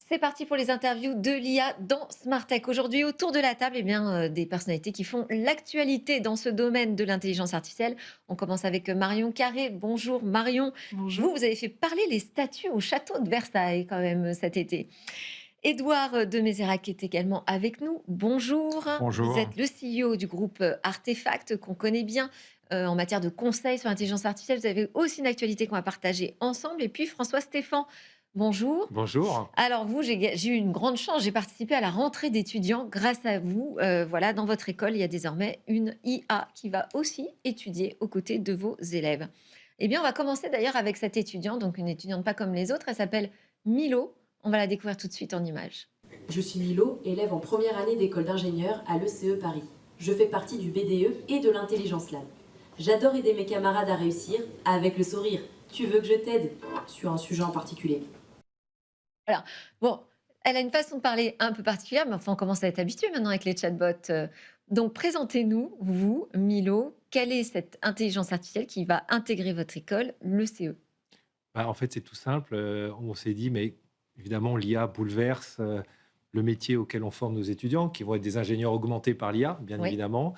C'est parti pour les interviews de l'IA dans Smart Tech. Aujourd'hui, autour de la table, des personnalités qui font l'actualité dans ce domaine de l'intelligence artificielle. On commence avec Marion Carré. Bonjour Marion. Vous, Bonjour. vous avez fait parler les statues au château de Versailles quand même cet été. Édouard de Mézérac est également avec nous. Bonjour. Vous Bonjour. êtes le CEO du groupe Artefact qu'on connaît bien en matière de conseils sur l'intelligence artificielle. Vous avez aussi une actualité qu'on va partager ensemble. Et puis François Stéphan. Bonjour. Bonjour. Alors vous, j'ai eu une grande chance, j'ai participé à la rentrée d'étudiants grâce à vous. Voilà, dans votre école, il y a désormais une IA qui va aussi étudier aux côtés de vos élèves. Eh bien, on va commencer d'ailleurs avec cette étudiante, donc une étudiante pas comme les autres, elle s'appelle Milo. On va la découvrir tout de suite en images. Je suis Milo, élève en première année d'école d'ingénieur à l'ECE Paris. Je fais partie du BDE et de l'Intelligence Lab. J'adore aider mes camarades à réussir avec le sourire. Tu veux que je t'aide sur un sujet en particulier? Voilà. Bon, elle a une façon de parler un peu particulière, mais enfin, on commence à être habitué maintenant avec les chatbots. Donc, présentez-nous, vous, Milo, quelle est cette intelligence artificielle qui va intégrer votre école, le CE? En fait, c'est tout simple. On s'est dit, mais évidemment, l'IA bouleverse le métier auquel on forme nos étudiants, qui vont être des ingénieurs augmentés par l'IA, bien Oui. évidemment.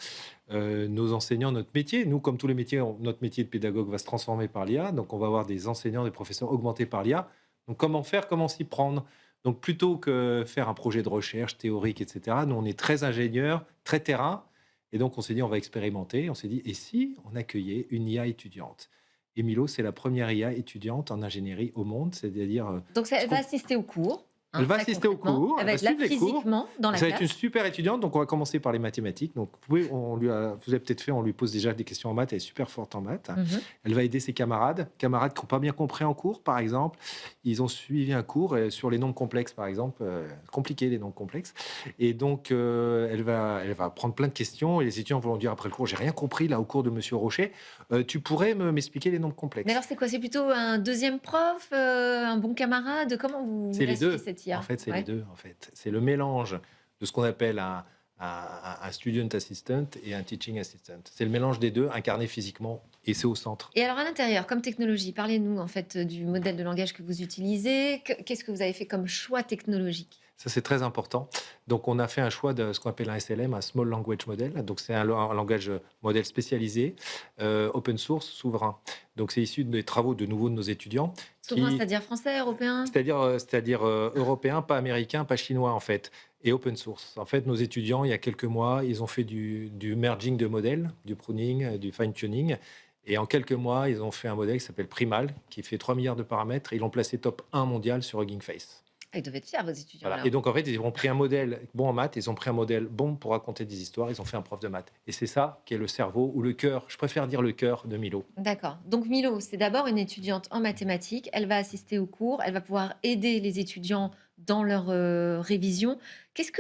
Nos enseignants, notre métier, nous, comme tous les métiers, notre métier de pédagogue va se transformer par l'IA. Donc, on va avoir des enseignants, des professeurs augmentés par l'IA. Donc, comment faire, comment s'y prendre? Donc, plutôt que faire un projet de recherche théorique, etc., nous, on est très ingénieurs, très terrain. Et donc, on s'est dit, on va expérimenter. On s'est dit, et si on accueillait une IA étudiante? Et Milo, c'est la première IA étudiante en ingénierie au monde, c'est-à-dire Donc, ce elle va qu'on- assister aux cours, elle va très assister aux concrètement. cours, Elle elle va va être là suivre les cours. physiquement dans la Ça va être une classe. super étudiante, donc on va commencer par les mathématiques. Donc vous avez peut-être fait, on lui pose déjà des questions en maths, elle est super forte en maths. Mhm. Elle va aider ses camarades qui n'ont pas bien compris en cours, par exemple. Ils ont suivi un cours sur les nombres complexes, par exemple, compliqués les nombres complexes. Et donc elle va prendre plein de questions et les étudiants vont dire après le cours, j'ai rien compris là au cours de Monsieur Rocher. Tu pourrais m'expliquer les nombres Mais complexes? alors, c'est quoi? C'est plutôt un deuxième prof, un bon camarade? Comment vous C'est les l'associez 2. cette En IA? fait, c'est les Ouais. 2. En fait. C'est le mélange de ce qu'on appelle un student assistant et un teaching assistant. C'est le mélange des 2 incarné physiquement et c'est au centre. Et alors, à l'intérieur, comme technologie, parlez-nous en fait du modèle de langage que vous utilisez. Qu'est-ce que vous avez fait comme choix technologique? Ça, c'est très important. Donc, on a fait un choix de ce qu'on appelle un SLM, un Small Language Model. Donc, c'est un langage modèle spécialisé, open source, souverain. Donc, c'est issu des travaux de nouveau de nos étudiants Souverain, qui, c'est-à-dire français, européen? c'est-à-dire européen, pas américain, pas chinois en fait, et open source. En fait, nos étudiants, il y a quelques mois, ils ont fait du merging de modèles, du pruning, du fine-tuning. Et en quelques mois, ils ont fait un modèle qui s'appelle Primal, qui fait 3 milliards de paramètres, et ils l'ont placé top 1 mondial sur Hugging Face. Ah, ils devaient être fiers, vos étudiants, Voilà. Et alors. donc, en fait, ils ont pris un modèle bon en maths, ils ont pris un modèle bon pour raconter des histoires, ils ont fait un prof de maths. Et c'est ça qui est le cerveau ou le cœur, je préfère dire le cœur de Milo. D'accord. Donc, Milo, c'est d'abord une étudiante en mathématiques. Elle va assister aux cours. Elle va pouvoir aider les étudiants dans leur révision. Qu'est-ce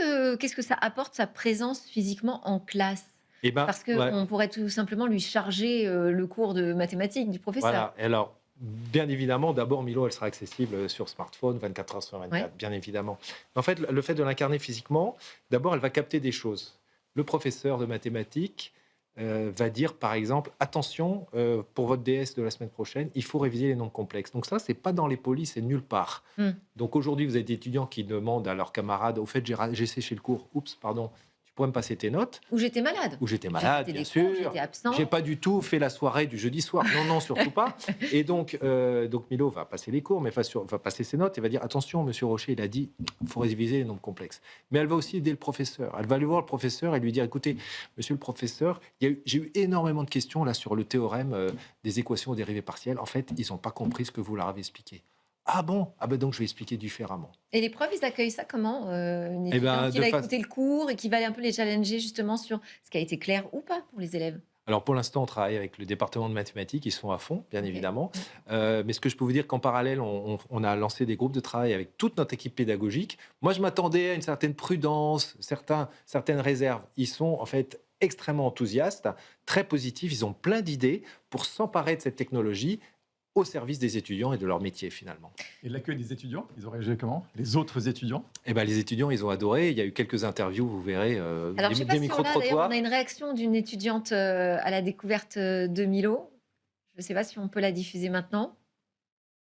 que ça apporte, sa présence physiquement en classe? Et ben, Parce ouais. qu'on pourrait tout simplement lui charger le cours de mathématiques du professeur. Voilà. Et alors, bien évidemment, d'abord, Milo, elle sera accessible sur smartphone, 24 heures sur Ouais. 24, bien évidemment. En fait, le fait de l'incarner physiquement, d'abord, elle va capter des choses. Le professeur de mathématiques va dire, par exemple, attention, pour votre DS de la semaine prochaine, il faut réviser les nombres complexes. Donc ça, c'est pas dans les polis, c'est nulle part. Hmm. Donc aujourd'hui, vous avez des étudiants qui demandent à leurs camarades, au fait, j'ai séché le cours, oups, pardon, tu pourrais me passer tes notes? Ou j'étais malade. Où j'étais J'ai malade, raté bien des cours, sûr. j'étais absent. J'ai pas du tout fait la soirée du jeudi soir. Non, non, surtout pas. Et donc Milo va passer les cours, mais va passer ses notes et va dire attention, Monsieur Rocher, il a dit, il faut réviser les nombres complexes. Mais elle va aussi aider le professeur. Elle va aller voir le professeur et lui dire écoutez, Monsieur le professeur, j'ai eu énormément de questions là sur le théorème des équations aux dérivées partielles. En fait, ils n'ont pas compris ce que vous leur avez expliqué. Ah bon? Ah ben donc je vais expliquer différemment. Et les profs, ils accueillent ça comment? Une Eh étudiante ben, qui de va face. écouter le cours et qui va un peu les challenger justement sur ce qui a été clair ou pas pour les élèves? Alors pour l'instant, on travaille avec le département de mathématiques, ils sont à fond, bien Ok. évidemment. Mais ce que je peux vous dire qu'en parallèle, on a lancé des groupes de travail avec toute notre équipe pédagogique. Moi, je m'attendais à une certaine prudence, certaines réserves. Ils sont en fait extrêmement enthousiastes, très positifs, ils ont plein d'idées pour s'emparer de cette technologie au service des étudiants et de leur métier finalement. Et l'accueil des étudiants, ils ont réagi comment? Les autres étudiants? Eh ben, les étudiants, ils ont adoré. Il y a eu quelques interviews, vous verrez, Alors, je sais pas des si on a, d'ailleurs, micro-trottoirs. on a une réaction d'une étudiante à la découverte de Milo. Je ne sais pas si on peut la diffuser maintenant.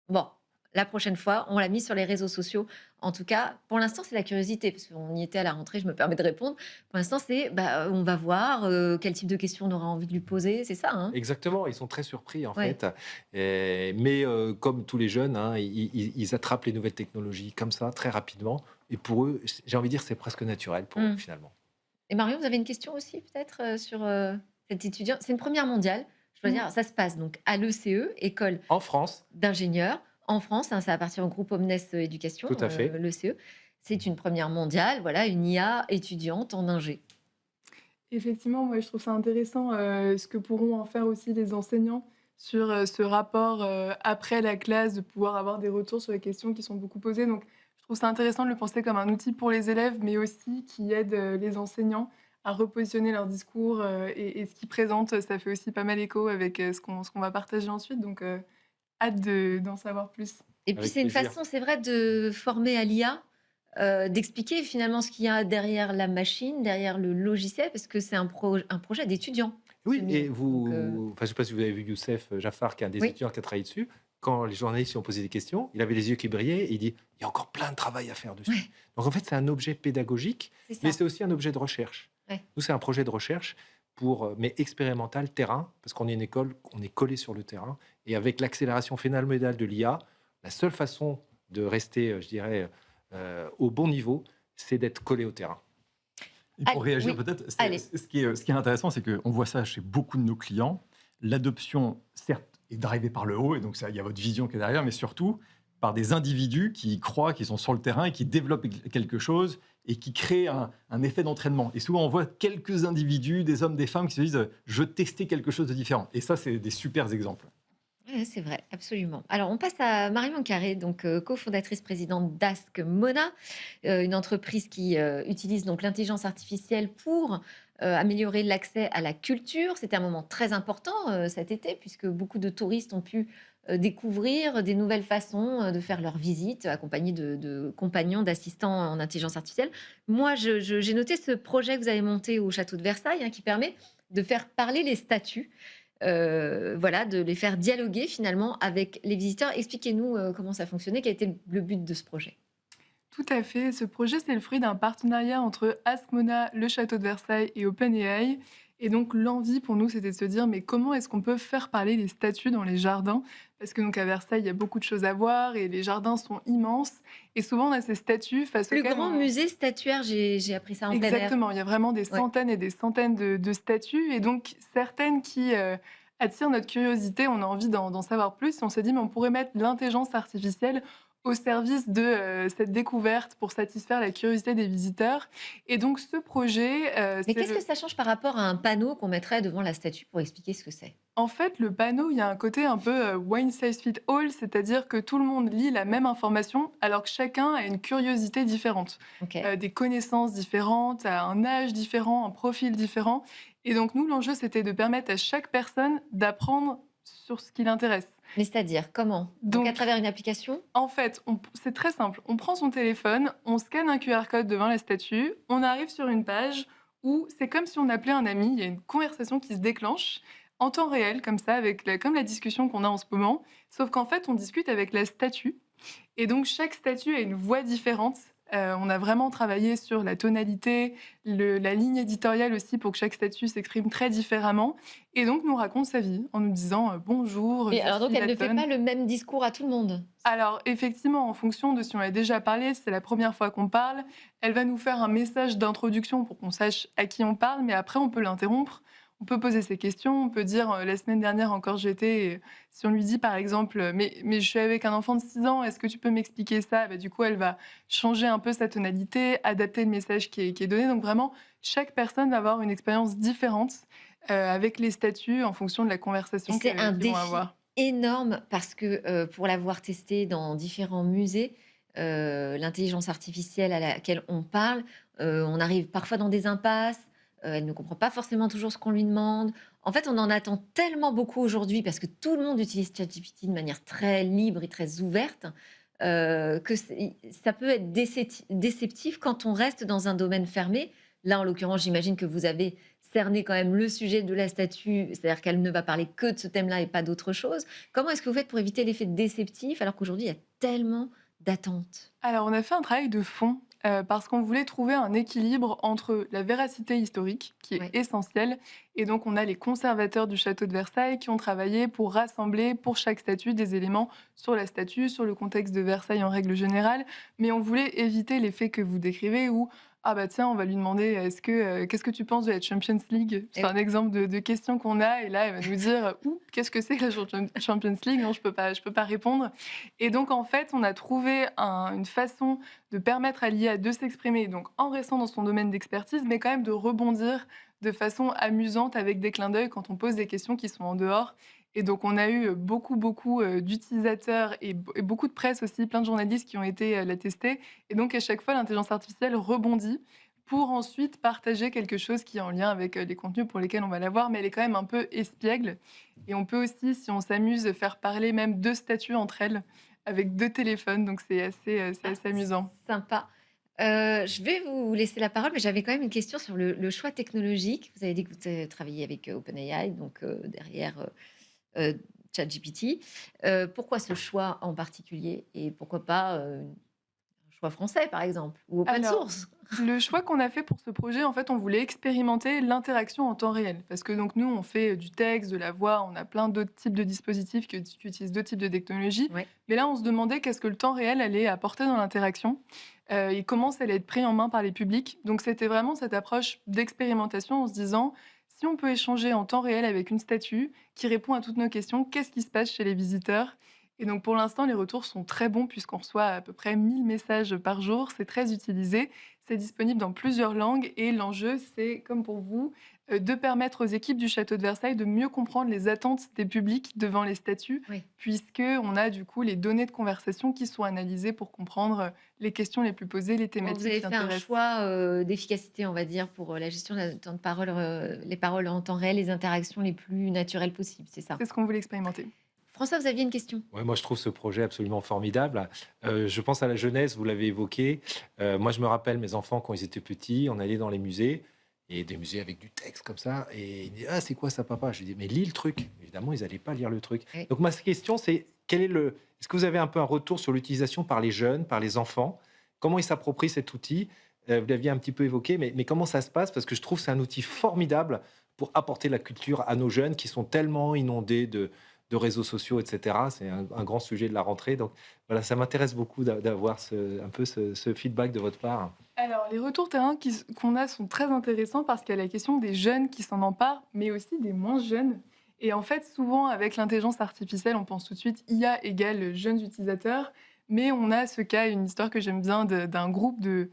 Bon, la prochaine fois, on l'a mis sur les réseaux sociaux. En tout cas, pour l'instant, c'est la curiosité, parce qu'on y était à la rentrée, je me permets de répondre. Pour l'instant, c'est on va voir quel type de questions on aura envie de lui poser, c'est ça, hein? Exactement, ils sont très surpris en Ouais. fait. Mais comme tous les jeunes, hein, ils attrapent les nouvelles technologies comme ça, très rapidement. Et pour eux, j'ai envie de dire, c'est presque naturel pour eux Mm. finalement. Et Marion, vous avez une question aussi, peut-être, sur cet étudiant? C'est une première mondiale. Je dois Mmh. dire, ça se passe donc à l'ECE, École En France, d'ingénieurs en France, hein, ça appartient au groupe Omnes Éducation, tout à fait. l'ECE. C'est une première mondiale, voilà, une IA étudiante en ingé. Effectivement, moi, je trouve ça intéressant, ce que pourront en faire aussi les enseignants sur, ce rapport, après la classe, de pouvoir avoir des retours sur les questions qui sont beaucoup posées. Donc je trouve ça intéressant de le penser comme un outil pour les élèves, mais aussi qui aide, les enseignants à repositionner leur discours, et ce qu'ils présentent, ça fait aussi pas mal écho avec, ce qu'on va partager ensuite. Donc hâte d'en savoir plus. Et puis Avec c'est une plaisir. façon, c'est vrai, de former à l'IA, d'expliquer finalement ce qu'il y a derrière la machine, derrière le logiciel, parce que c'est un projet d'étudiant. Oui, ce et MIA. vous, Donc, enfin, je ne sais pas si vous avez vu Youssef Jaffar, qui est un des oui, étudiants qui a travaillé dessus. Quand les journalistes lui ont posé des questions, il avait les yeux qui brillaient et il dit il y a encore plein de travail à faire dessus. ouais, Donc en fait, c'est un objet pédagogique, c'est mais ça. c'est aussi un objet de recherche. Ouais. Nous, c'est un projet de recherche mais expérimental, terrain, parce qu'on est une école, on est collé sur le terrain. Et avec l'accélération phénoménale de l'IA, la seule façon de rester, je dirais, au bon niveau, c'est d'être collé au terrain. Et pour Allez, réagir oui, peut-être, allez. ce qui est intéressant, c'est qu'on voit ça chez beaucoup de nos clients. L'adoption, certes, est drivée par le haut, et donc ça, il y a votre vision qui est derrière, mais surtout par des individus qui y croient, qui sont sur le terrain et qui développent quelque chose et qui créent un effet d'entraînement. Et souvent, on voit quelques individus, des hommes, des femmes, qui se disent je veux tester quelque chose de différent. Et ça, c'est des super exemples. Ouais, c'est vrai, absolument. Alors, on passe à Marion Carré, donc cofondatrice présidente d'Ask Mona, une entreprise qui utilise donc l'intelligence artificielle pour améliorer l'accès à la culture. C'était un moment très important cet été, puisque beaucoup de touristes ont pu découvrir des nouvelles façons de faire leur visite, accompagnés de compagnons, d'assistants en intelligence artificielle. Moi, j'ai noté ce projet que vous avez monté au château de Versailles, hein, qui permet de faire parler les statues. Voilà, de les faire dialoguer finalement avec les visiteurs. Expliquez-nous comment ça fonctionnait, quel était le but de ce projet. Tout à fait. Ce projet, c'est le fruit d'un partenariat entre Askmona, le château de Versailles et OpenAI. Et donc, l'envie pour nous, c'était de se dire, mais comment est-ce qu'on peut faire parler les statues dans les jardins? Parce que donc à Versailles, il y a beaucoup de choses à voir et les jardins sont immenses. Et souvent, on a ces statues face Plus auxquelles grand musée statuaire, j'ai appris ça en plein air. Exactement, il y a vraiment des Ouais. centaines et des centaines de statues, et donc certaines qui attirent notre curiosité, on a envie d'en savoir plus, et on s'est dit, mais on pourrait mettre l'intelligence artificielle au service de cette découverte pour satisfaire la curiosité des visiteurs. Et donc ce projet, Mais qu'est-ce que ça change par rapport à un panneau qu'on mettrait devant la statue pour expliquer ce que c'est? En fait, le panneau, il y a un côté un peu one size fit all, c'est-à-dire que tout le monde lit la même information alors que chacun a une curiosité différente, Ok. des connaissances différentes, à un âge différent, un profil différent. Et donc nous, l'enjeu, c'était de permettre à chaque personne d'apprendre sur ce qui l'intéresse. Mais c'est-à-dire, comment? Donc, à Donc, travers une application? en fait, c'est très simple. On prend son téléphone, on scanne un QR code devant la statue, on arrive sur une page où c'est comme si on appelait un ami, il y a une conversation qui se déclenche en temps réel, comme ça, comme la discussion qu'on a en ce moment, sauf qu'en fait, on discute avec la statue. Et donc, chaque statue a une voix différente. On a vraiment travaillé sur la tonalité, la ligne éditoriale aussi, pour que chaque statue s'exprime très différemment. Et donc, nous raconte sa vie en nous disant bonjour. Et je alors, donc, suis elle ne fait Latone. pas le même discours à tout le monde. Alors, effectivement, en fonction de si on a déjà parlé, c'est la première fois qu'on parle, elle va nous faire un message d'introduction pour qu'on sache à qui on parle, mais après, on peut l'interrompre. On peut poser ses questions, on peut dire la semaine dernière encore j'étais, et si on lui dit par exemple mais je suis avec un enfant de 6 ans, est-ce que tu peux m'expliquer ça? Bah, du coup, elle va changer un peu sa tonalité, adapter le message qui est donné. Donc vraiment, chaque personne va avoir une expérience différente avec les statuts en fonction de la Et conversation c'est un qu'ils vont défi avoir. énorme parce que pour l'avoir testé dans différents musées, l'intelligence artificielle à laquelle on parle, on arrive parfois dans des impasses. Elle ne comprend pas forcément toujours ce qu'on lui demande. En fait, on en attend tellement beaucoup aujourd'hui parce que tout le monde utilise ChatGPT de manière très libre et très ouverte, que ça peut être déceptif quand on reste dans un domaine fermé. Là, en l'occurrence, j'imagine que vous avez cerner quand même le sujet de la statue, c'est-à-dire qu'elle ne va parler que de ce thème-là et pas d'autre chose. Comment est-ce que vous faites pour éviter l'effet déceptif alors qu'aujourd'hui, il y a tellement d'attentes? Alors, on a fait un travail de fond parce qu'on voulait trouver un équilibre entre la véracité historique, qui est Ouais. essentielle, et donc on a les conservateurs du château de Versailles qui ont travaillé pour rassembler pour chaque statue des éléments sur la statue, sur le contexte de Versailles en règle générale, mais on voulait éviter l'effet que vous décrivez où ah bah tiens, on va lui demander qu'est-ce que tu penses de la Champions League? C'est Et un exemple de question qu'on a, et là elle va nous dire ouh, qu'est-ce que c'est que la Champions League? Non, je peux pas répondre. Et donc en fait, on a trouvé une façon de permettre à l'IA de s'exprimer, donc en restant dans son domaine d'expertise, mais quand même de rebondir de façon amusante avec des clins d'œil quand on pose des questions qui sont en dehors. Et donc, on a eu beaucoup d'utilisateurs et beaucoup de presse aussi, plein de journalistes qui ont été la tester. Et donc, à chaque fois, l'intelligence artificielle rebondit pour ensuite partager quelque chose qui est en lien avec les contenus pour lesquels on va l'avoir, mais elle est quand même un peu espiègle. Et on peut aussi, si on s'amuse, faire parler même deux statues entre elles avec deux téléphones. Donc, c'est assez amusant. Sympa. Je vais vous laisser la parole, mais j'avais quand même une question sur le choix technologique. Vous avez dit que vous travaillez avec OpenAI, donc derrière ChatGPT. Pourquoi ce choix en particulier et pourquoi pas un choix français, par exemple, ou open Alors, source? le choix qu'on a fait pour ce projet, en fait, on voulait expérimenter l'interaction en temps réel. Parce que donc nous, on fait du texte, de la voix, on a plein d'autres types de dispositifs qui utilisent d'autres types de technologies. Ouais. Mais là, on se demandait qu'est-ce que le temps réel allait apporter dans l'interaction et comment ça allait être pris en main par les publics. Donc c'était vraiment cette approche d'expérimentation en se disant, si on peut échanger en temps réel avec une statue qui répond à toutes nos questions, qu'est-ce qui se passe chez les visiteurs? Et donc pour l'instant, les retours sont très bons puisqu'on reçoit à peu près 1000 messages par jour. C'est très utilisé. C'est disponible dans plusieurs langues et l'enjeu, c'est, comme pour vous, de permettre aux équipes du château de Versailles de mieux comprendre les attentes des publics devant les statues, Oui. puisqu'on a du coup les données de conversation qui sont analysées pour comprendre les questions les plus posées, les Donc, thématiques vous avez qui fait un intéressent. choix d'efficacité, on va dire, pour la gestion de temps de parole, les paroles en temps réel, les interactions les plus naturelles possibles, c'est ça? C'est ce qu'on voulait expérimenter. François, vous aviez une question? Ouais, moi, je trouve ce projet absolument formidable. Je pense à la jeunesse, vous l'avez évoqué. Moi, je me rappelle mes enfants quand ils étaient petits, on allait dans les musées, et des musées avec du texte comme ça, et ils me disaient, ah, c'est quoi ça, papa? Je lui dis, mais lis le truc. Évidemment, ils n'allaient pas lire le truc. Oui. Donc, ma question, c'est est-ce que vous avez un peu un retour sur l'utilisation par les jeunes, par les enfants? Comment ils s'approprient cet outil? Vous l'aviez un petit peu évoqué, mais comment ça se passe? Parce que je trouve que c'est un outil formidable pour apporter la culture à nos jeunes qui sont tellement inondés de réseaux sociaux, etc. C'est un grand sujet de la rentrée. Donc voilà, ça m'intéresse beaucoup d'avoir un peu ce feedback de votre part. Alors, les retours terrain qu'on a sont très intéressants parce qu'il y a la question des jeunes qui s'en emparent, mais aussi des moins jeunes. Et en fait, souvent, avec l'intelligence artificielle, on pense tout de suite IA égale jeunes utilisateurs. Mais on a ce cas, une histoire que j'aime bien, d'un groupe de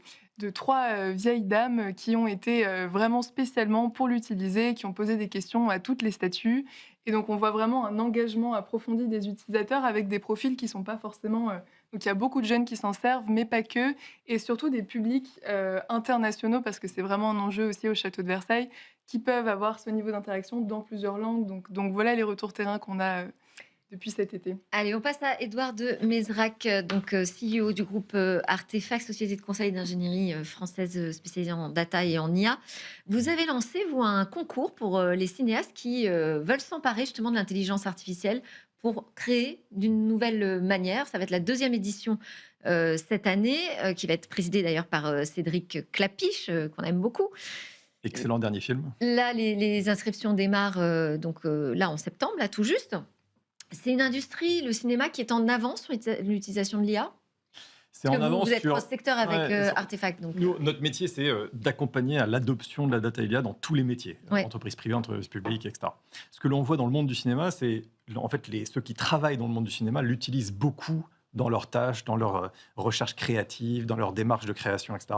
trois vieilles dames qui ont été vraiment spécialement pour l'utiliser, qui ont posé des questions à toutes les statues. Et donc, on voit vraiment un engagement approfondi des utilisateurs avec des profils qui ne sont pas forcément... donc, il y a beaucoup de jeunes qui s'en servent, mais pas que. Et surtout des publics internationaux, parce que c'est vraiment un enjeu aussi au château de Versailles, qui peuvent avoir ce niveau d'interaction dans plusieurs langues. Donc voilà les retours terrain qu'on a depuis cet été. Allez, on passe à Édouard de Mezrac, donc CEO du groupe Artefact, société de conseil d'ingénierie française spécialisée en data et en IA. Vous avez lancé, vous, un concours pour les cinéastes qui veulent s'emparer justement de l'intelligence artificielle pour créer d'une nouvelle manière. Ça va être la 2e édition cette année, qui va être présidée d'ailleurs par Cédric Clapiche, qu'on aime beaucoup. Excellent dernier film. Là, les inscriptions démarrent là en septembre, là tout juste. C'est une industrie, le cinéma, qui est en avance sur l'utilisation de l'IA. C'est en avance vous êtes sur... cross-secteur avec Ouais, Artefact. Donc. Nous, notre métier, c'est d'accompagner à l'adoption de la data IA dans tous les métiers, Ouais. entreprises privées, entreprises publiques, etc. Ce que l'on voit dans le monde du cinéma, c'est en fait ceux qui travaillent dans le monde du cinéma l'utilisent beaucoup dans leurs tâches, dans leur recherche créative, dans leur démarche de création, etc.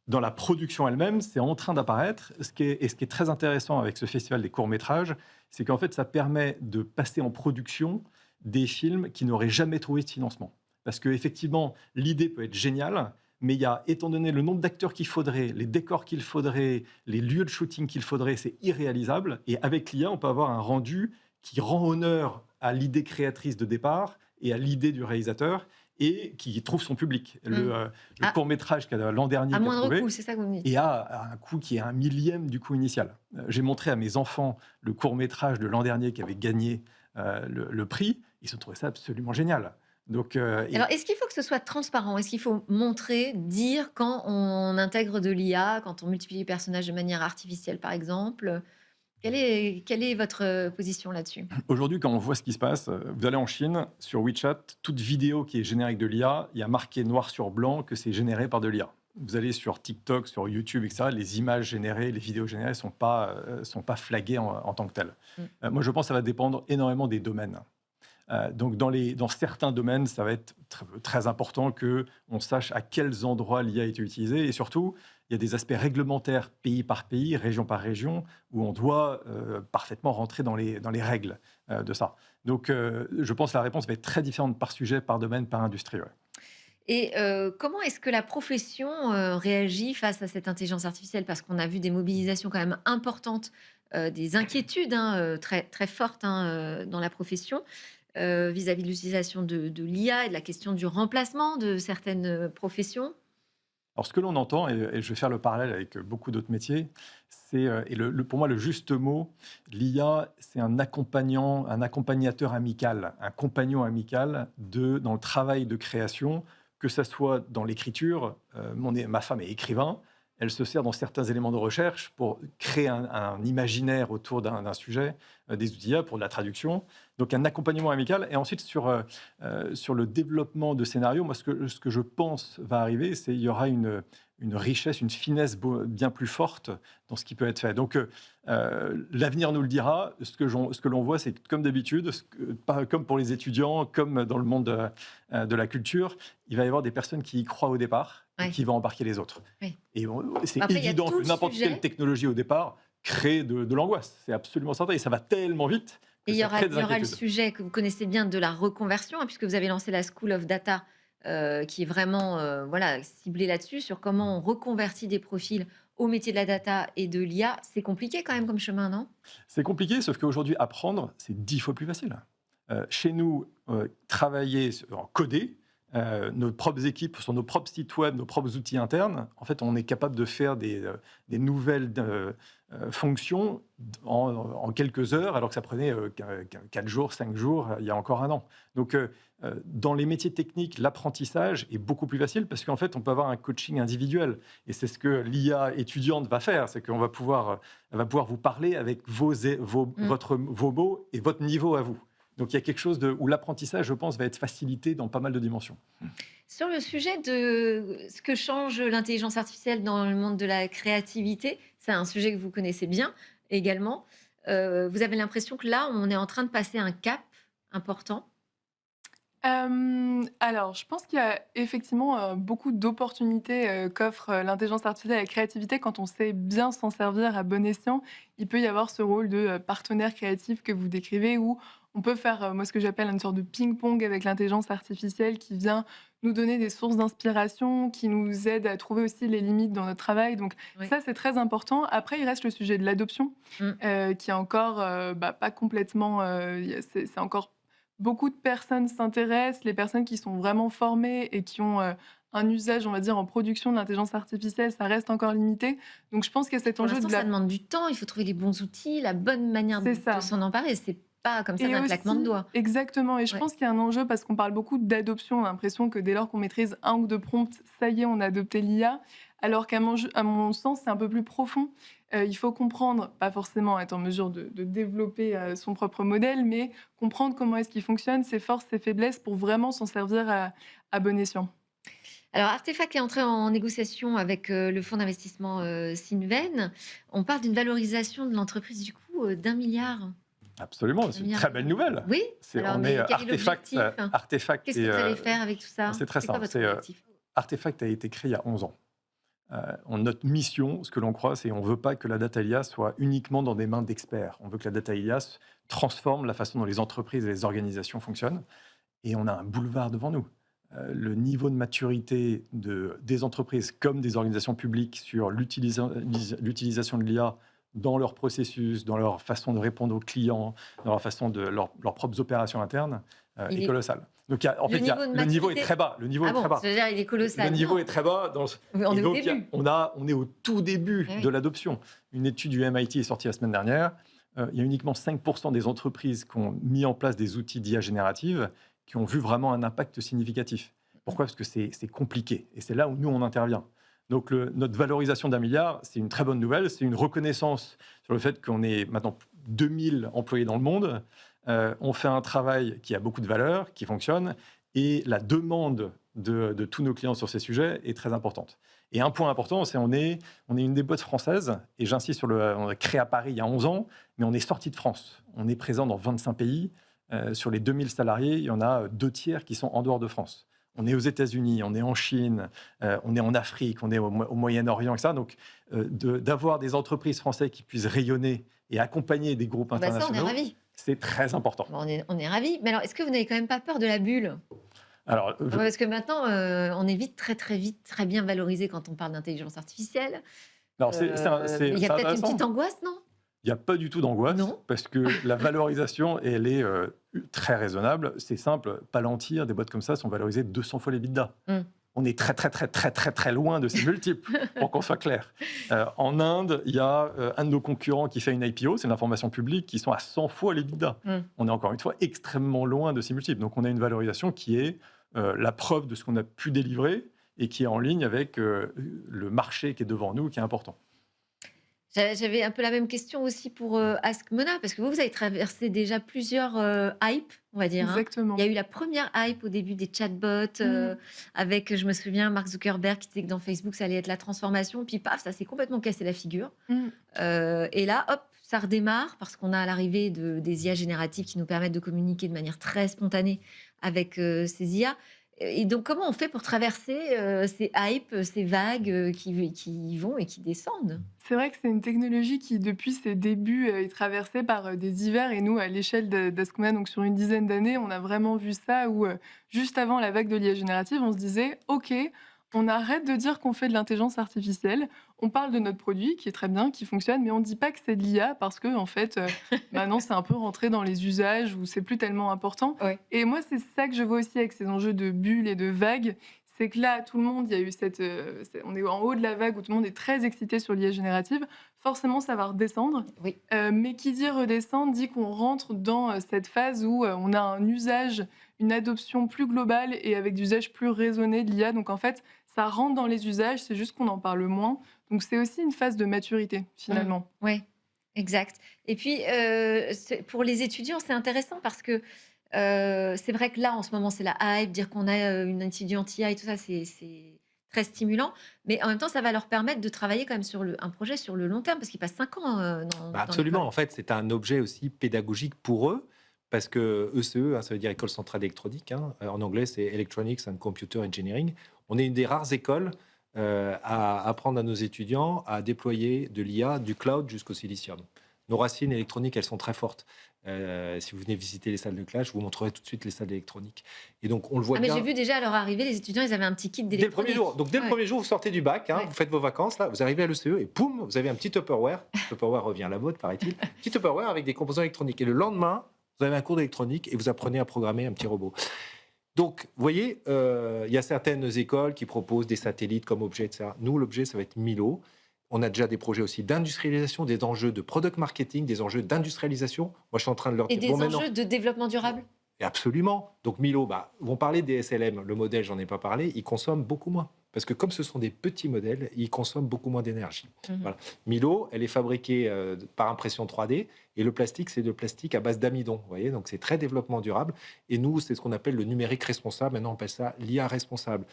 Dans la production elle-même, c'est en train d'apparaître. Ce qui est très intéressant avec ce festival des courts-métrages, c'est qu'en fait, ça permet de passer en production des films qui n'auraient jamais trouvé de financement. Parce qu'effectivement, l'idée peut être géniale, mais il y a, étant donné le nombre d'acteurs qu'il faudrait, les décors qu'il faudrait, les lieux de shooting qu'il faudrait, c'est irréalisable. Et avec l'IA, on peut avoir un rendu qui rend honneur à l'idée créatrice de départ et à l'idée du réalisateur. et qui trouve son public. Le Ah. court-métrage qu'a l'an dernier À qu'a moindre trouvé coût, c'est ça que vous me dites. et a un coût qui est un millième du coût initial. J'ai montré à mes enfants le court-métrage de l'an dernier qui avait gagné le prix. Ils ont trouvé ça absolument génial. Donc, Alors, est-ce qu'il faut que ce soit transparent? Est-ce qu'il faut montrer, dire quand on intègre de l'IA, quand on multiplie les personnages de manière artificielle, par exemple? Quelle est votre position là-dessus? aujourd'hui, quand on voit ce qui se passe, vous allez en Chine, sur WeChat, toute vidéo qui est générée avec de l'IA, il y a marqué noir sur blanc que c'est généré par de l'IA. Vous allez sur TikTok, sur YouTube, etc., les images générées, les vidéos générées ne sont pas flaguées en tant que telles. Moi, je pense que ça va dépendre énormément des domaines. Donc, dans certains domaines, ça va être très important qu'on sache à quels endroits l'IA est utilisée. Et surtout, il y a des aspects réglementaires pays par pays, région par région, où on doit parfaitement rentrer dans les règles de ça. Donc, je pense que la réponse va être très différente par sujet, par domaine, par industrie. Ouais. Et comment est-ce que la profession réagit face à cette intelligence artificielle? Parce qu'on a vu des mobilisations quand même importantes, des inquiétudes très, très fortes dans la profession vis-à-vis de l'utilisation de l'IA et de la question du remplacement de certaines professions. Alors, ce que l'on entend, et je vais faire le parallèle avec beaucoup d'autres métiers, c'est, pour moi, le juste mot, l'IA, c'est un accompagnant, un accompagnateur amical, un compagnon amical dans le travail de création, que ça soit dans l'écriture. Ma femme est écrivain, elle se sert dans certains éléments de recherche pour créer un imaginaire autour d'un sujet, des outils IA pour de la traduction. Donc un accompagnement amical. Et ensuite, sur le développement de scénarios, moi, ce que je pense va arriver, c'est qu'il y aura une richesse, une finesse bien plus forte dans ce qui peut être fait. Donc l'avenir nous le dira. Ce que l'on voit, c'est que, comme d'habitude, comme pour les étudiants, comme dans le monde de la culture, il va y avoir des personnes qui y croient au départ et Ouais. qui vont embarquer les autres. Oui. Et c'est Après, il y a évident tout que le n'importe sujet. quelle technologie au départ crée de l'angoisse. C'est absolument certain. Et ça va tellement vite que Et il y ça aura, crée il des y aura le inquiétudes. sujet que vous connaissez bien de la reconversion, puisque vous avez lancé la School of Data, qui est vraiment voilà, ciblée là-dessus, sur comment on reconvertit des profils au métier de la data et de l'IA. C'est compliqué quand même comme chemin, non? C'est compliqué, sauf qu'aujourd'hui, apprendre, c'est 10 fois plus facile. Chez nous, travailler, coder, nos propres équipes sur nos propres sites web, nos propres outils internes, en fait, on est capable de faire des nouvelles fonctions en quelques heures, alors que ça prenait 4 jours, 5 jours, il y a encore un an. Donc, dans les métiers techniques, l'apprentissage est beaucoup plus facile parce qu'en fait, on peut avoir un coaching individuel. Et c'est ce que l'IA étudiante va faire, c'est qu'on va pouvoir vous parler avec vos mots et votre niveau à vous. Donc, il y a quelque chose où l'apprentissage, je pense, va être facilité dans pas mal de dimensions. Sur le sujet de ce que change l'intelligence artificielle dans le monde de la créativité, c'est un sujet que vous connaissez bien également. Vous avez l'impression que là, on est en train de passer un cap important? Alors, je pense qu'il y a effectivement, beaucoup d'opportunités, qu'offre, l'intelligence artificielle et la créativité quand on sait bien s'en servir à bon escient. Il peut y avoir ce rôle de, partenaire créatif que vous décrivez où on peut faire, moi, ce que j'appelle une sorte de ping-pong avec l'intelligence artificielle qui vient nous donner des sources d'inspiration, qui nous aide à trouver aussi les limites dans notre travail. Donc Oui. ça, c'est très important. Après, il reste le sujet de l'adoption, Mmh. qui est encore, pas complètement, il y a c'est encore beaucoup de personnes s'intéressent, les personnes qui sont vraiment formées et qui ont, un usage, on va dire, en production de l'intelligence artificielle, ça reste encore limité. Donc je pense qu'il y a cet Pour enjeu l'instant, de ça la demande du temps, il faut trouver les bons outils, la bonne manière c'est de ça. s'en emparer. C'est pas comme ça Et d'un claquement de aussi doigts. exactement et je Ouais. pense qu'il y a un enjeu parce qu'on parle beaucoup d'adoption. On a l'impression que dès lors qu'on maîtrise un ou 2 prompts, ça y est, on a adopté l'IA. Alors à mon sens, c'est un peu plus profond. Il faut comprendre, pas forcément être en mesure de développer, son propre modèle, mais comprendre comment est-ce qu'il fonctionne, ses forces, ses faiblesses pour vraiment s'en servir à bon escient. Alors, Artefact est entré en négociation avec le fonds d'investissement Cinven. On parle d'une valorisation de l'entreprise du coup d'1 milliard. Absolument, c'est une Milliard. très belle nouvelle. Oui. Alors, On mais est quel est Artefact. l'objectif? Artefact Qu'est-ce que est, vous allez faire avec tout ça? c'est très C'est quoi simple. votre objectif? Artefact a été créé il y a 11 ans. Notre mission, ce que l'on croit, c'est qu'on ne veut pas que la data IA soit uniquement dans des mains d'experts. On veut que la data IA transforme la façon dont les entreprises et les organisations fonctionnent. Et on a un boulevard devant nous. Le niveau de maturité des entreprises comme des organisations publiques sur l'utilisation de l'IA dans leur processus, dans leur façon de répondre aux clients, dans leur façon de leurs propres opérations internes, Il est est- colossal. Donc, Le niveau de le niveau est maturité- très bas. Le niveau Ah est bon, très bas. c'est-à-dire il est colossal. Le niveau Non, est très bas. on est Et au donc, début. on est au tout début Eh oui. de l'adoption. Une étude du MIT est sortie la semaine dernière. Il y a uniquement 5% des entreprises qui ont mis en place des outils d'IA générative qui ont vu vraiment un impact significatif. Pourquoi ? Parce que c'est compliqué. Et c'est là où nous, on intervient. Donc, notre valorisation d'1 milliard, c'est une très bonne nouvelle. C'est une reconnaissance sur le fait qu'on est maintenant 2000 employés dans le monde. On fait un travail qui a beaucoup de valeur, qui fonctionne. Et la demande de tous nos clients sur ces sujets est très importante. Et un point important, c'est on est une des boîtes françaises, et j'insiste on a créé à Paris il y a 11 ans, mais on est sorti de France. On est présent dans 25 pays. Sur les 2000 salariés, il y en a 2 tiers qui sont en dehors de France. On est aux États-Unis, on est en Chine, on est en Afrique, on est au Moyen-Orient, etc. Donc, d'avoir des entreprises françaises qui puissent rayonner et accompagner des groupes Ça, on est internationaux, ravis. c'est très important. Bon, on est ravis. Mais alors, est-ce que vous n'avez quand même pas peur de la bulle? Alors, Parce que maintenant, on est vite, très bien valorisé quand on parle d'intelligence artificielle. alors, Il y a peut-être une intéressant. petite angoisse, non? Il n'y a pas du tout d'angoisse, Non. parce que la valorisation, elle est très raisonnable. C'est simple, Palantir, des boîtes comme ça sont valorisées 200 fois les l'EBITDA. On est très loin de ces multiples, pour qu'on soit clair. En Inde, il y a un de nos concurrents qui fait une IPO, c'est l'information publique, qui sont à 100 fois les l'EBITDA. On est encore une fois extrêmement loin de ces multiples. Donc on a une valorisation qui est la preuve de ce qu'on a pu délivrer et qui est en ligne avec le marché qui est devant nous, qui est important. J'avais un peu la même question aussi pour Ask Mona, parce que vous avez traversé déjà plusieurs hypes, on va dire. Exactement. Il y a eu la première hype au début des chatbots, avec, je me souviens, Mark Zuckerberg qui disait que dans Facebook, ça allait être la transformation, puis paf, ça s'est complètement cassé la figure. Et là, hop, ça redémarre, parce qu'on a l'arrivée des IA génératives qui nous permettent de communiquer de manière très spontanée avec ces IA. Et donc, comment on fait pour traverser ces hypes, ces vagues qui vont et qui descendent? C'est vrai que c'est une technologie qui, depuis ses débuts, est traversée par des hivers. Et nous, à l'échelle d'Askma, donc sur une dizaine d'années, on a vraiment vu ça où, juste avant la vague de l'IA générative, on se disait « Ok, on arrête de dire qu'on fait de l'intelligence artificielle. On parle de notre produit qui est très bien, qui fonctionne, mais on ne dit pas que c'est de l'IA parce que, en fait, maintenant, c'est un peu rentré dans les usages où c'est plus tellement important. » Ouais. Et moi, c'est ça que je vois aussi avec ces enjeux de bulles et de vagues. C'est que là, tout le monde, il y a eu on est en haut de la vague où tout le monde est très excité sur l'IA générative. Forcément, ça va redescendre. Oui. Mais qui dit redescendre dit qu'on rentre dans cette phase où on a un usage, une adoption plus globale et avec des usages plus raisonnés de l'IA. Donc, en fait, ça rentre dans les usages, c'est juste qu'on en parle moins. Donc, c'est aussi une phase de maturité, finalement. Oui, exact. Et puis, pour les étudiants, c'est intéressant parce que c'est vrai que là, en ce moment, c'est la hype, dire qu'on a une étudiante IA et tout ça, c'est très stimulant. Mais en même temps, ça va leur permettre de travailler quand même sur un projet sur le long terme, parce qu'ils passent 5 ans dans Absolument. l'école. En fait, c'est un objet aussi pédagogique pour eux, parce que ECE, ça veut dire École centrale électronique. En anglais, c'est Electronics and Computer Engineering. On est une des rares écoles à apprendre à nos étudiants à déployer de l'IA, du cloud jusqu'au silicium. Nos racines électroniques, elles sont très fortes. Si vous venez visiter les salles de classe, je vous montrerai tout de suite les salles d'électronique. Et donc, on le voit Ah, mais bien. j'ai vu déjà à leur arrivée, les étudiants, ils avaient un petit kit Dès le premier d'électronique. jour. Donc, dès le Ouais. premier jour, vous sortez du bac, Ouais. vous faites vos vacances, là, vous arrivez à l'ECE et poum, vous avez un petit Tupperware. Tupperware revient à la mode, paraît-il. Petit Tupperware avec des composants électroniques. Et le lendemain, vous avez un cours d'électronique et vous apprenez à programmer un petit robot. Donc, vous voyez, il y a certaines écoles qui proposent des satellites comme objet, etc. Nous, l'objet, ça va être Milo. On a déjà des projets aussi d'industrialisation, des enjeux de product marketing, des enjeux d'industrialisation. Moi, je suis en train de leur Et dire... des bon, maintenant, enjeux de développement durable. et absolument. Donc Milo, vont parler des SLM. Le modèle, j'en ai pas parlé, il consomme beaucoup moins. Parce que comme ce sont des petits modèles, ils consomment beaucoup moins d'énergie. Voilà. Milo, elle est fabriquée par impression 3D et le plastique, c'est de plastique à base d'amidon. Vous voyez, donc c'est très développement durable. Et nous, c'est ce qu'on appelle le numérique responsable. Maintenant, on appelle ça l'IA responsable.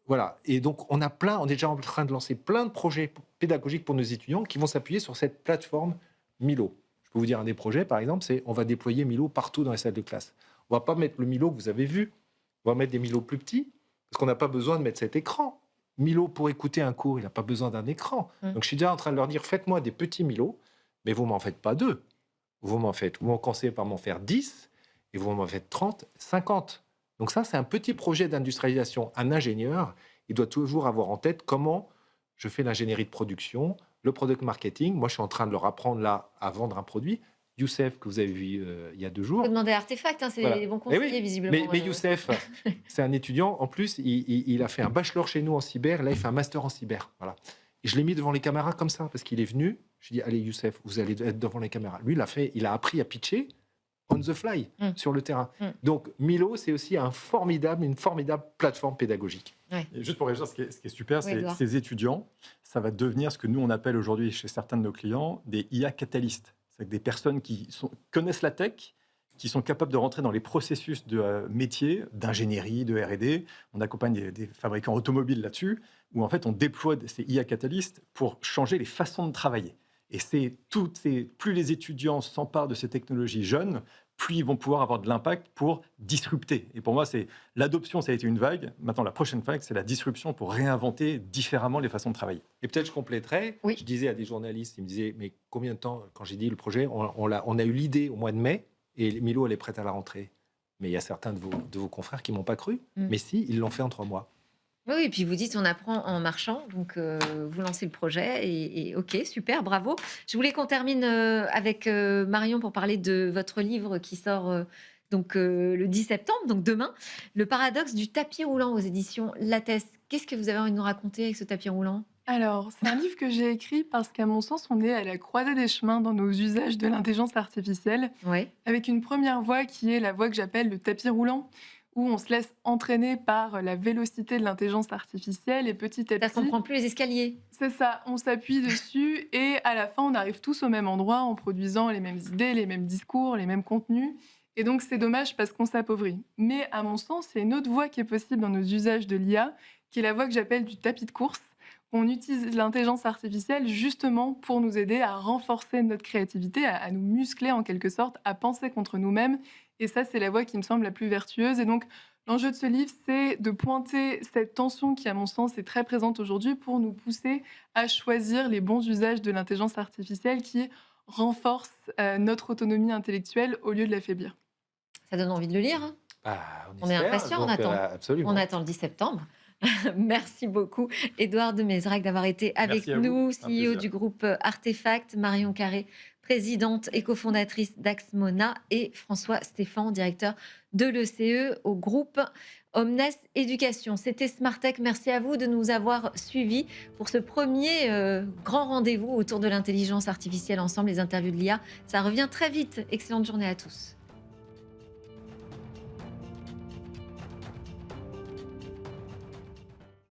Voilà. Et donc, on est déjà en train de lancer plein de projets pédagogiques pour nos étudiants qui vont s'appuyer sur cette plateforme Milo. Je peux vous dire un des projets, par exemple, c'est on va déployer Milo partout dans les salles de classe. On va pas mettre le Milo que vous avez vu. On va mettre des Milo plus petits parce qu'on n'a pas besoin de mettre cet écran. Milo, pour écouter un cours, il n'a pas besoin d'un écran. Donc, je suis déjà en train de leur dire, faites-moi des petits Milo, mais vous m'en faites pas 2. Vous commencez par m'en faire 10 et vous m'en faites 30, 50. Donc ça, c'est un petit projet d'industrialisation. Un ingénieur, il doit toujours avoir en tête comment je fais l'ingénierie de production, le product marketing. Moi, je suis en train de leur apprendre là à vendre un produit. Youssef, que vous avez vu il y a 2 jours. Il faut demander à Artefact, hein, c'est Voilà. les bons Eh oui, conseillers, visiblement. Mais Youssef, c'est un étudiant. En plus, il a fait un bachelor chez nous en cyber. Là, il fait un master en cyber. Voilà. Et je l'ai mis devant les caméras comme ça, parce qu'il est venu. Je lui ai dit, allez, Youssef, vous allez être devant les caméras. Lui, il a appris à pitcher on the fly, sur le terrain. Donc, Milo, c'est aussi une formidable plateforme pédagogique. Et juste pour réagir, ce qui est super, c'est Edouard. ces étudiants, ça va devenir ce que nous, on appelle aujourd'hui chez certains de nos clients des IA catalystes. C'est des personnes qui connaissent la tech, qui sont capables de rentrer dans les processus de métier, d'ingénierie, de R&D. On accompagne des fabricants automobiles là-dessus, où en fait, on déploie ces IA catalystes pour changer les façons de travailler. Et plus les étudiants s'emparent de ces technologies jeunes, plus ils vont pouvoir avoir de l'impact pour disrupter. Et pour moi, l'adoption, ça a été une vague. Maintenant, la prochaine vague, c'est la disruption pour réinventer différemment les façons de travailler. Et peut-être je compléterai. Oui. Je disais à des journalistes, ils me disaient, mais combien de temps, quand j'ai dit le projet, on a eu l'idée au mois de mai, et Milo, elle est prête à la rentrée. Mais il y a certains de vos confrères qui ne m'ont pas cru. Mais si, ils l'ont fait en 3 mois. Oui, et puis vous dites on apprend en marchant, donc vous lancez le projet et ok, super, bravo. Je voulais qu'on termine avec Marion pour parler de votre livre qui sort le 10 septembre, donc demain, Le paradoxe du tapis roulant aux éditions Lattès. Qu'est-ce que vous avez envie de nous raconter avec ce tapis roulant? Alors, c'est un livre que j'ai écrit parce qu'à mon sens, on est à la croisée des chemins dans nos usages de l'intelligence artificielle, Oui, avec une première voie qui est la voie que j'appelle le tapis roulant, où on se laisse entraîner par la vélocité de l'intelligence artificielle et petit à ça petit, ne prend plus les escaliers. c'est ça, on s'appuie dessus et à la fin, on arrive tous au même endroit en produisant les mêmes idées, les mêmes discours, les mêmes contenus. Et donc, c'est dommage parce qu'on s'appauvrit. Mais à mon sens, il y a une autre voie qui est possible dans nos usages de l'IA, qui est la voie que j'appelle du tapis de course. On utilise l'intelligence artificielle justement pour nous aider à renforcer notre créativité, à nous muscler en quelque sorte, à penser contre nous-mêmes. Et ça, c'est la voie qui me semble la plus vertueuse. Et donc, l'enjeu de ce livre, c'est de pointer cette tension qui, à mon sens, est très présente aujourd'hui pour nous pousser à choisir les bons usages de l'intelligence artificielle qui renforcent notre autonomie intellectuelle au lieu de l'affaiblir. Ça donne envie de le lire, hein. Bah, On est espère, impatient, on donc, attend. absolument. On attend le 10 septembre. Merci beaucoup, Édouard de Mézerac, d'avoir été avec Merci à vous, nous, un CEO plaisir. du groupe Artefact, Marion Carré, présidente et cofondatrice d'Axmona, et François Stéphan, directeur de l'ECE au groupe Omnes Éducation. C'était Smartech. Merci à vous de nous avoir suivis pour ce premier grand rendez-vous autour de l'intelligence artificielle ensemble, les interviews de l'IA. Ça revient très vite. Excellente journée à tous.